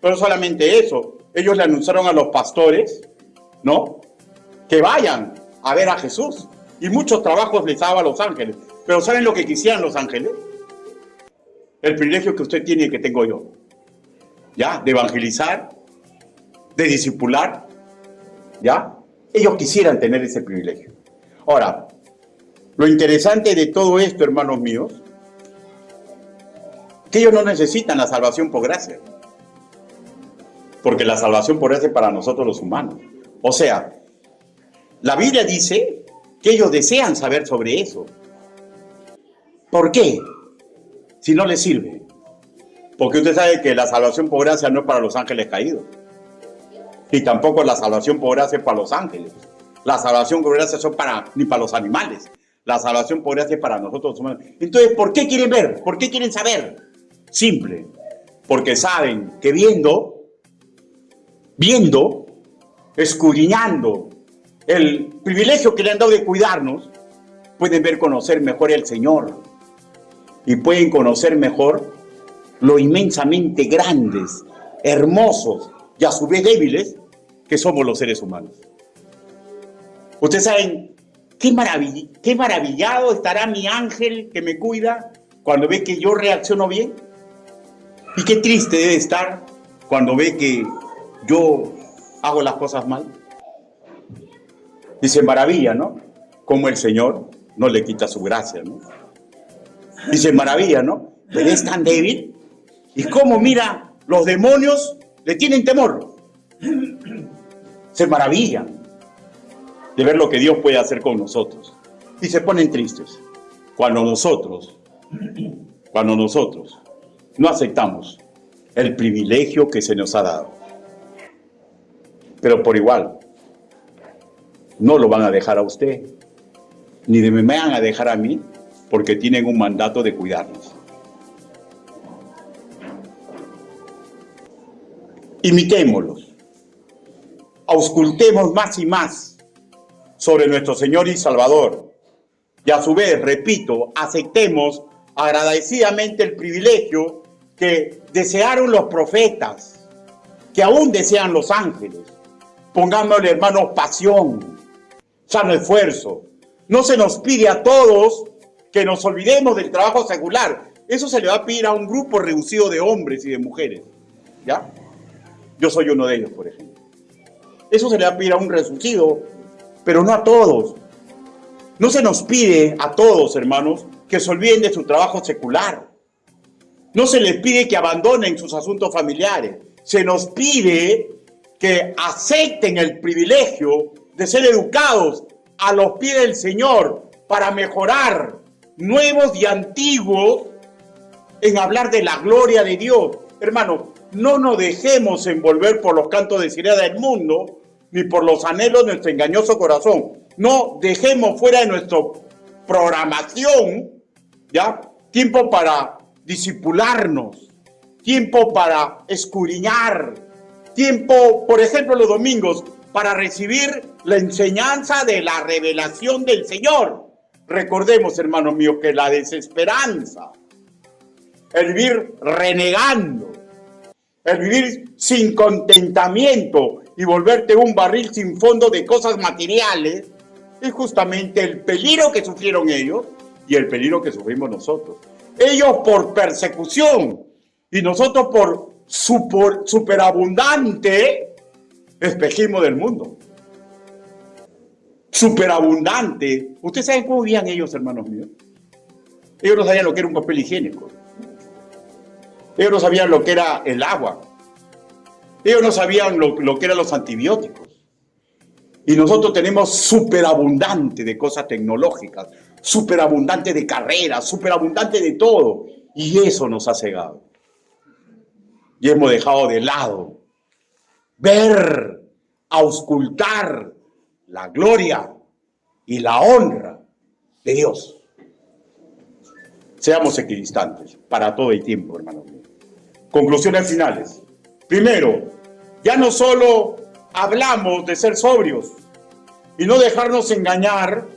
Pero solamente eso, ellos le anunciaron a los pastores, ¿no? Que vayan a ver a Jesús. Y muchos trabajos les daba a los ángeles. Pero ¿saben lo que quisieran los ángeles? El privilegio que usted tiene y que tengo yo. ¿Ya? De evangelizar, de discipular, ¿ya? Ellos quisieran tener ese privilegio. Ahora, lo interesante de todo esto, hermanos míos, que ellos no necesitan la salvación por gracia. Porque la salvación por gracia es para nosotros los humanos. O sea, la Biblia dice que ellos desean saber sobre eso. ¿Por qué? Si no les sirve. Porque usted sabe que la salvación por gracia no es para los ángeles caídos. Y tampoco la salvación por gracia es para los ángeles. La salvación por gracia no es ni para los animales. La salvación por gracia es para nosotros los humanos. Entonces, ¿por qué quieren ver? ¿Por qué quieren saber? Simple. Porque saben que viendo, escudriñando el privilegio que le han dado de cuidarnos, pueden ver conocer mejor el Señor. Y pueden conocer mejor lo inmensamente grandes, hermosos y a su vez débiles que somos los seres humanos. Ustedes saben qué maravillado estará mi ángel que me cuida cuando ve que yo reacciono bien. Y qué triste debe estar cuando ve que yo hago las cosas mal. Y se maravilla, ¿no? Como el Señor no le quita su gracia, ¿no? Y se maravilla, ¿no? Pero es tan débil. Y cómo, mira, los demonios le tienen temor. Se maravillan de ver lo que Dios puede hacer con nosotros. Y se ponen tristes cuando nosotros no aceptamos el privilegio que se nos ha dado. Pero por igual, no lo van a dejar a usted, ni me van a dejar a mí, porque tienen un mandato de cuidarnos. Imitémoslos, auscultemos más y más sobre nuestro Señor y Salvador, y a su vez, repito, aceptemos agradecidamente el privilegio que desearon los profetas, que aún desean los ángeles. Pongámosle, hermanos, pasión, sano esfuerzo. No se nos pide a todos que nos olvidemos del trabajo secular. eso se le va a pedir a un grupo reducido de hombres y de mujeres, ¿ya? Yo soy uno de ellos, por ejemplo. Eso se le va a pedir a un reducido, pero no a todos. No se nos pide a todos, hermanos, que se olviden de su trabajo secular. No se les pide que abandonen sus asuntos familiares. Se nos pide que acepten el privilegio de ser educados a los pies del Señor para mejorar, nuevos y antiguos, en hablar de la gloria de Dios. Hermanos, no nos dejemos envolver por los cantos de sirena del mundo, ni por los anhelos de nuestro engañoso corazón. No dejemos fuera de nuestra programación, ¿ya?, tiempo para discipularnos, tiempo para escudriñar, tiempo, por ejemplo, los domingos, para recibir la enseñanza de la revelación del Señor. Recordemos, hermanos míos, que la desesperanza, el vivir renegando, el vivir sin contentamiento y volverte un barril sin fondo de cosas materiales, es justamente el peligro que sufrieron ellos y el peligro que sufrimos nosotros. Ellos por persecución y nosotros por superabundante espejismo del mundo. Superabundante. ¿Ustedes saben cómo vivían ellos, hermanos míos? Ellos no sabían lo que era un papel higiénico. Ellos no sabían lo que era el agua. Ellos no sabían lo que eran los antibióticos. Y nosotros tenemos superabundante de cosas tecnológicas, superabundante de carreras, superabundante de todo. Y eso nos ha cegado. Y hemos dejado de lado ver, auscultar la gloria y la honra de Dios. Seamos equidistantes para todo el tiempo, hermanos míos. Conclusiones finales. Primero, ya no solo hablamos de ser sobrios y no dejarnos engañar,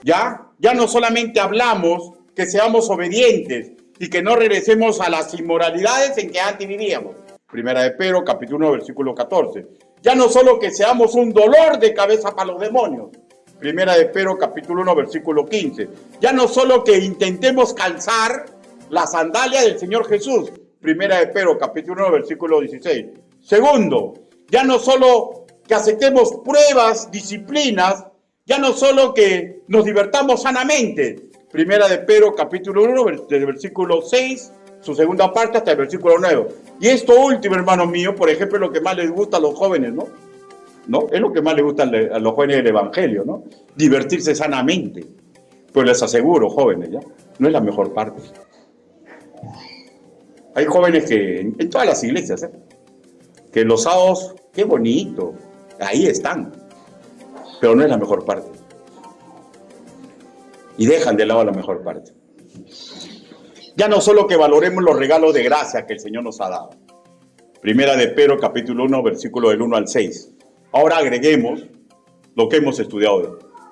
ya no solamente hablamos que seamos obedientes y que no regresemos a las inmoralidades en que antes vivíamos. Primera de Pedro, capítulo 1, versículo 14. Ya no solo que seamos un dolor de cabeza para los demonios. Primera de Pedro, capítulo 1, versículo 15. Ya no solo que intentemos calzar la sandalia del Señor Jesús. Primera de Pedro, capítulo 1, versículo 16. Segundo, ya no solo que aceptemos pruebas, disciplinas, ya no solo que nos divertamos sanamente. Primera de Pedro, capítulo 1, del versículo 6, su segunda parte hasta el versículo 9. Y esto último, hermanos míos, por ejemplo, es lo que más les gusta a los jóvenes, ¿no? Es lo que más les gusta a los jóvenes del Evangelio, ¿no? Divertirse sanamente. Pues les aseguro, jóvenes, ¿ya? No es la mejor parte. Hay jóvenes que, en todas las iglesias, que los sábados, qué bonito, ahí están. Pero no es la mejor parte. Y dejan de lado la mejor parte. Ya no solo que valoremos los regalos de gracia que el Señor nos ha dado. Primera de Pedro, capítulo 1, versículo del 1 al 6. Ahora agreguemos lo que hemos estudiado hoy.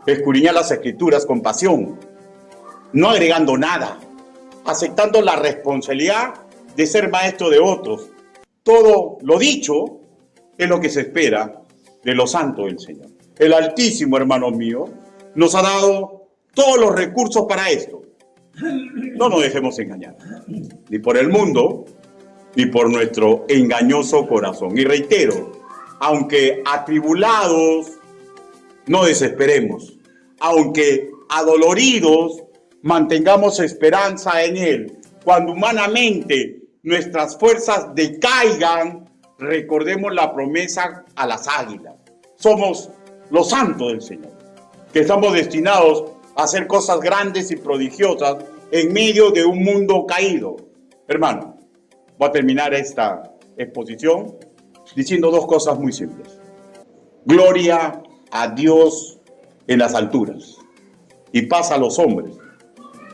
Escudriñar las Escrituras con pasión, no agregando nada, aceptando la responsabilidad de ser maestro de otros. Todo lo dicho es lo que se espera de los santos del Señor. El Altísimo, hermanos míos, nos ha dado todos los recursos para esto. No nos dejemos engañar, ni por el mundo, ni por nuestro engañoso corazón. Y reitero, aunque atribulados, no desesperemos. Aunque adoloridos, mantengamos esperanza en Él. Cuando humanamente nuestras fuerzas decaigan, recordemos la promesa a las águilas. Somos los santos del Señor, que estamos destinados a hacer cosas grandes y prodigiosas en medio de un mundo caído. Hermano, voy a terminar esta exposición diciendo dos cosas muy simples. Gloria a Dios en las alturas y paz a los hombres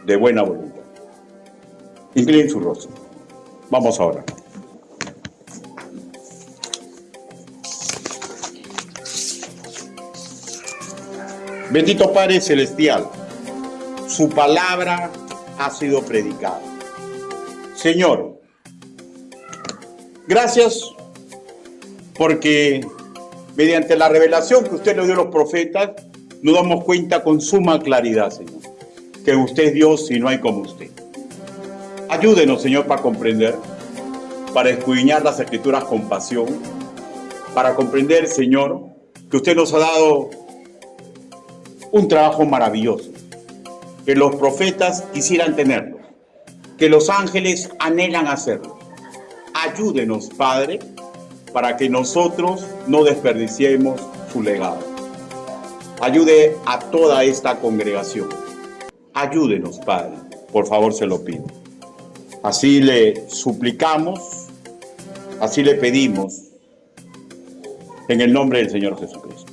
de buena voluntad. Inclinen su rostro. Vamos ahora. Bendito Padre Celestial, su palabra ha sido predicada. Señor, gracias porque mediante la revelación que usted le dio a los profetas, nos damos cuenta con suma claridad, Señor, que usted es Dios y no hay como usted. Ayúdenos, Señor, para comprender, para escudriñar las Escrituras con pasión, para comprender, Señor, que usted nos ha dado un trabajo maravilloso, que los profetas quisieran tenerlo, que los ángeles anhelan hacerlo. Ayúdenos, Padre, para que nosotros no desperdiciemos su legado. Ayude a toda esta congregación. Ayúdenos, Padre, por favor se lo pido. Así le suplicamos, así le pedimos, en el nombre del Señor Jesucristo.